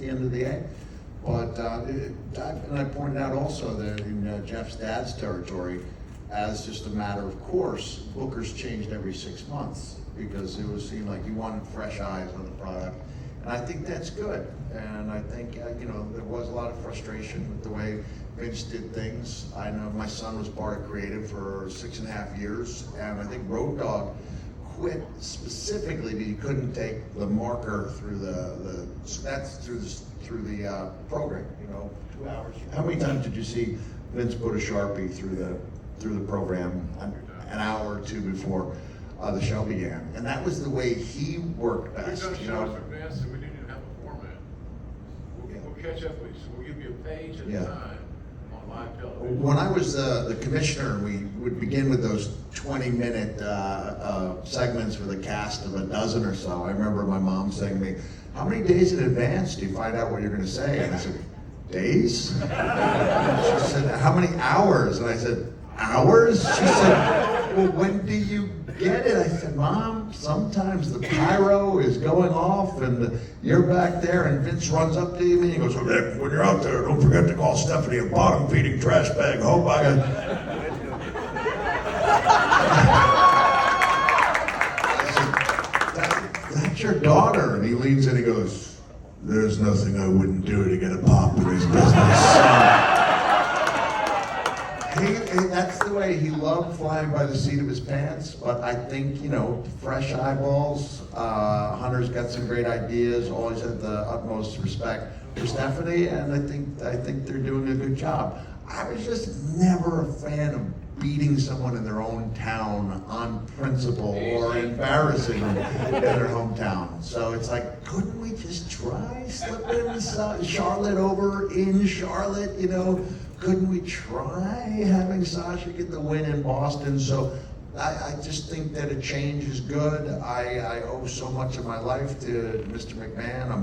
the end of the day. But, and I pointed out also that in Jeff's dad's territory, as just a matter of course, bookers changed every 6 months because it was seemed like you wanted fresh eyes on the product. And I think that's good. And I think, there was a lot of frustration with the way Vince did things. I know my son was part of creative for 6.5 years, and I think Road Dogg quit specifically because he couldn't take the marker through the program, 2 hours. How many times did you see Vince put a Sharpie through the program an hour or two before the show began? And that was the way he worked best. We've done shows in advance and we didn't even have a format. We'll catch up with you, so we'll give you a page at a time on live television. When I was the commissioner, we would begin with those 20-minute segments with a cast of a dozen or so. I remember my mom saying to me, "How many days in advance do you find out what you're going to say?" And I said, "Days?" She said, "How many hours?" And I said, "Hours?" She said, "Well, when do you get it?" I said, "Mom, sometimes the pyro is going off and you're back there and Vince runs up to you and he goes, 'Oh, Nick, when you're out there, don't forget to call Stephanie a bottom-feeding trash bag. Hope I got..." I said, "That's your daughter." And he leans in and he goes, "There's nothing I wouldn't do to get a pop in his business." That's the way he loved flying by the seat of his pants, but I think, fresh eyeballs, Hunter's got some great ideas, always had the utmost respect for Stephanie, and I think they're doing a good job. I was just never a fan of beating someone in their own town on principle or embarrassing them in their hometown. So it's like, couldn't we just try slipping Charlotte over in Charlotte, Couldn't we try having Sasha get the win in Boston? So I just think that a change is good. I owe so much of my life to Mr. McMahon.